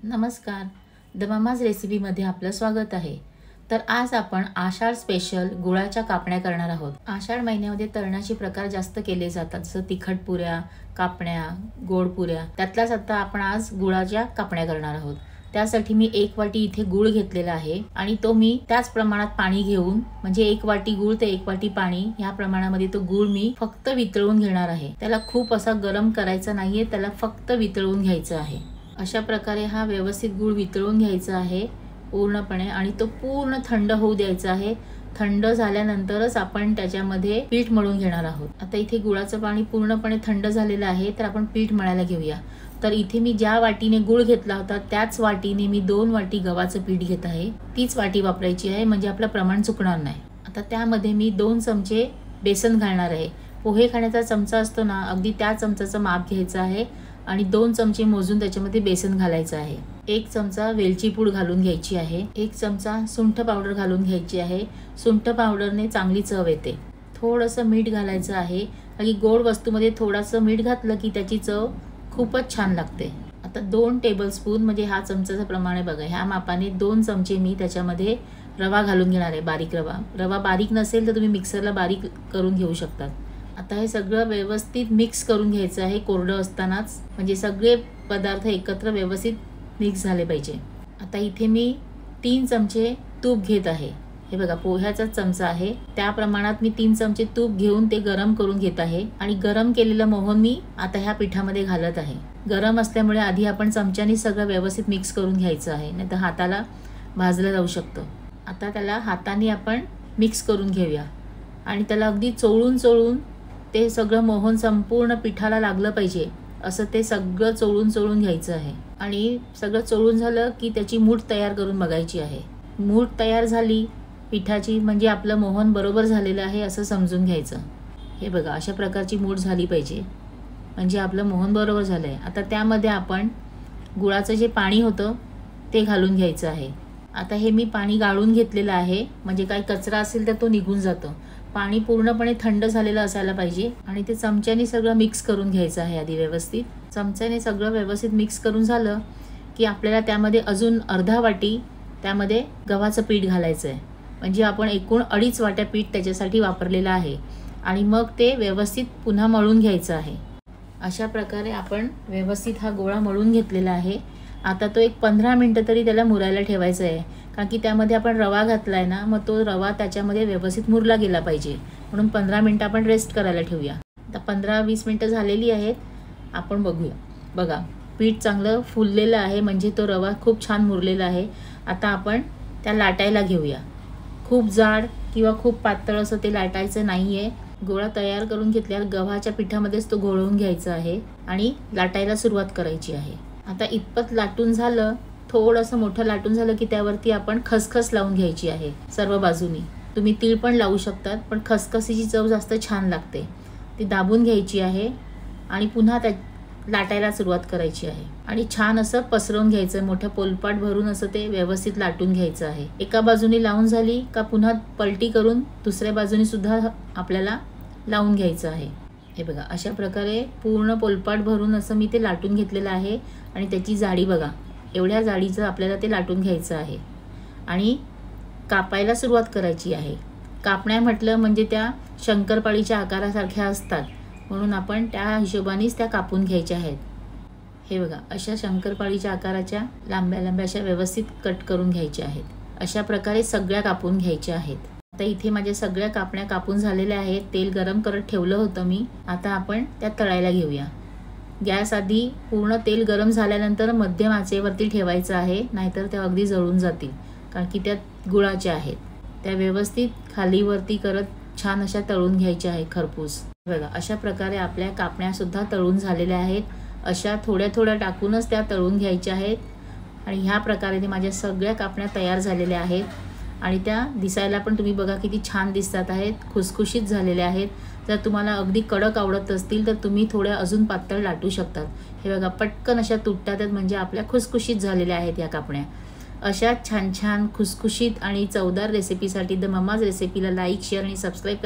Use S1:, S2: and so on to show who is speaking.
S1: नमस्कार, the mamma's रेसिपीमध्ये आपलं स्वागत आहे। तर आज आपण आषाढ स्पेशल गुळाच्या कापण्या करणार आहोत। आषाढ महिन्यामध्ये तळणाचे प्रकार जास्त केले जातात, जसं तिखट पुऱ्या, कापण्या, गोड पुऱ्या। त्यातलाच आता आपण आज गुळाच्या कापण्या करणार आहोत। त्यासाठी मी 1 वाटी इथे गुळ घेतलेला आहे आणि तो मी त्याच प्रमाणात पाणी घेऊन, म्हणजे 1 वाटी गुळ ते 1 वाटी पाणी या प्रमाणामध्ये तो गुळ मी फक्त वितळून घेणार आहे। त्याला खूप असा गरम करायचा नाहीये, त्याला फक्त वितळून घ्यायचं आहे। अशा प्रकारे हा व्यवस्थित गुळ वितळून घ्यायचा आहे पूर्णपणे आणि तो पूर्ण थंड होऊ द्यायचा आहे। थंड झाल्यानंतरच आपण त्याच्यामध्ये पीठ मळून घेणार आहोत। आता इथे गुळाचं पाणी पूर्णपणे थंड झालेलं आहे, तर आपण पीठ मळायला घेऊया। तर इथे मी ज्या वाटीने गुळ घेतला होता त्याच वाटीने मी 2 वाटी गव्हाचं पीठ घेत आहे। तीच वाटी वापरायची आहे, म्हणजे आपलं प्रमाण चुकणार नाही। आता त्यामध्ये मी 2 चमचे बेसन घालणार आहे। पोहे खाण्याचा चमचा असतो ना, अगदी त्या चमचाचं माप घ्यायचं आहे आणि 2 चमचे मोजून त्याच्यामध्ये बेसन घालायचं आहे। 1 चमचा वेलची पूड घालून घ्यायची आहे। 1 चमचा सुंठ पावडर घालून घ्यायची आहे। सुंठ पावडरने चांगली चव येते। थोडंसं मीठ घालायचं आहे, आणि गोड वस्तूमध्ये थोडंसं मीठ घातलं की त्याची चव खूपच छान लागते। आता 2 टेबलस्पून, म्हणजे हा चमचाचं प्रमाण आहे बघा, ह्या मापाने 2 चमचे मी त्याच्यामध्ये रवा घालून घेणार आहे, बारीक रवा। रवा बारीक नसेल तर तुम्ही मिक्सरला बारीक करून घेऊ शकता। आता हे सगळं व्यवस्थित मिक्स करून घ्यायचं आहे कोरडं असतानाच, म्हणजे सगळे पदार्थ एकत्र व्यवस्थित मिक्स झाले पाहिजे। आता इथे मी 3 चमचे तूप घेत आहे। हे बघा, पोह्याचा चमचा आहे त्या प्रमाणात मी 3 चमचे तूप घेऊन ते गरम करून घेत आहे आणि गरम केलेलं मोहन मी आता ह्या पिठामध्ये घालत आहे। गरम असल्यामुळे आधी आपण चमच्याने सगळं व्यवस्थित मिक्स करून घ्यायचं आहे, नाहीतर हाताला भाजलं जाऊ शकतं। आता त्याला हाताने आपण मिक्स करून घेऊया आणि त्याला अगदी चोळून चोळून ते सगळं मोहन संपूर्ण पिठाला लागलं पाहिजे, असं ते सगळं चोळून चोळून घ्यायचं आहे। आणि सगळं चोळून झालं की त्याची मूठ तयार करून बघायची आहे। मूठ तयार झाली पिठाची, म्हणजे आपलं मोहन बरोबर झालेलं आहे असं समजून घ्यायचं। हे बघा, अशा प्रकारची मूठ झाली पाहिजे, म्हणजे आपलं मोहन बरोबर झालं आहे। आता त्यामध्ये आपण गुळाचं जे पाणी होतं ते घालून घ्यायचं आहे। आता हे मी पाणी गाळून घेतलेलं आहे, म्हणजे काही कचरा असेल तर तो निघून जातो। पाणी पूर्णपणे थंड झालेलं असायला पाहिजे आणि ते चमच्याने सगळं मिक्स करून घ्यायचं आहे आधी व्यवस्थित। चमच्याने सगळं व्यवस्थित मिक्स करून झालं की आपल्याला त्यामध्ये अजून अर्धा वाटी त्यामध्ये गव्हाचं पीठ घालायचं आहे, म्हणजे आपण एकूण 2.5 वाट्या पीठ त्याच्यासाठी वापरलेलं आहे। आणि मग ते व्यवस्थित पुन्हा मळून घ्यायचं आहे। अशा प्रकारे आपण व्यवस्थित हा गोळा मळून घेतलेला आहे। आता तो एक 15 मिनिटं तरी त्याला मुरायला ठेवायचं आहे, कारण की त्यामध्ये आपण रवा घातला आहे ना, मग तो रवा त्याच्यामध्ये व्यवस्थित मुरला गेला पाहिजे, म्हणून 15 मिनिटं आपण रेस्ट करायला ठेवूया। आता 15-20 मिनिटं झालेली आहेत, आपण बघूया। बघा, पीठ चांगलं फुललेलं आहे, म्हणजे तो रवा खूप छान मुरलेला आहे। आता आपण त्या लाटायला घेऊया। खूप जाड किंवा खूप पातळ असं ते लाटायचं नाही आहे। गोळा तयार करून घेतल्यावर गव्हाच्या पिठामध्येच तो घोळवून घ्यायचा आहे आणि लाटायला सुरुवात करायची आहे। आता इतपत लाटून झालं, थोडंसं मोठं लाटून झालं की त्यावरती आपण खसखस लावून घ्यायची आहे सर्व बाजूनी। तुम्ही तीळ पण लावू शकतात, पण खसखसीची चव जास्त छान लागते। ती दाबून घ्यायची आहे आणि पुन्हा त्या लाटायला सुरुवात करायची आहे आणि छान असं पसरवून घ्यायचं, मोठं पोलपाट भरून असं ते व्यवस्थित लाटून घ्यायचं आहे। एका बाजूने लावून झाली का पुन्हा पलटी करून दुसऱ्या बाजूने सुद्धा आपल्याला लावून घ्यायचं आहे। हे बघा, अशा प्रकारे पूर्ण पोलपाट भरून असं मी ते लाटून घेतलेलं आहे आणि त्याची जाडी बघा, एवढ्या जाडीचं आपल्याला ते लाटून घ्यायचं आहे आणि कापायला सुरुवात करायची आहे। कापण्या म्हटलं म्हणजे त्या शंकरपाळीच्या आकारासारख्या असतात, म्हणून आपण त्या हिशोबानेच त्या कापून घ्यायच्या आहेत। हे बघा, अशा शंकरपाळीच्या आकाराच्या लांब्या लांब्या अशा व्यवस्थित कट करून घ्यायच्या आहेत। अशा प्रकारे सगळ्या कापून घ्यायच्या आहेत। आता इथे माझ्या सगळ्या कापण्या कापून झालेल्या आहेत। तेल गरम करत ठेवलं होतं मी। आता आपण त्या तळायला घेऊया। गॅस आधी पूर्ण तेल गरम झाल्यानंतर मध्यम आचेवरती ठेवायचं आहे, नाहीतर त्या अगदी जळून जातील, कारण की त्या गुळाच्या आहेत। त्या व्यवस्थित खालीवरती करत छान अशा तळून घ्यायच्या आहेत खरपूस। बघा, अशा प्रकारे आपल्या कापण्या सुद्धा तळून झालेल्या आहेत। अशा थोड्या थोड्या टाकूनच त्या तळून घ्यायच्या आहेत आणि ह्या प्रकारे माझ्या सगळ्या कापण्या तयार झालेल्या आहेत आणि त्या दिसायला पण तुम्ही बघा किती छान दिसतात आहेत, खुसखुशीत झालेल्या आहेत। जर तुम्हाला अगदी कडक आवडत असतील तर तुम्ही थोड्या अजून पातळ लाटू शकतात। हे बघा, पटकन अशा तुटतात, म्हणजे आपल्या खुसखुशीत झालेल्या आहेत या कापण्या। अशा छान छान खुसखुशीत आणि चवदार रेसिपीसाठी द मम्माज रेसिपीला लाईक, शेअर आणि सबस्क्राईब करा।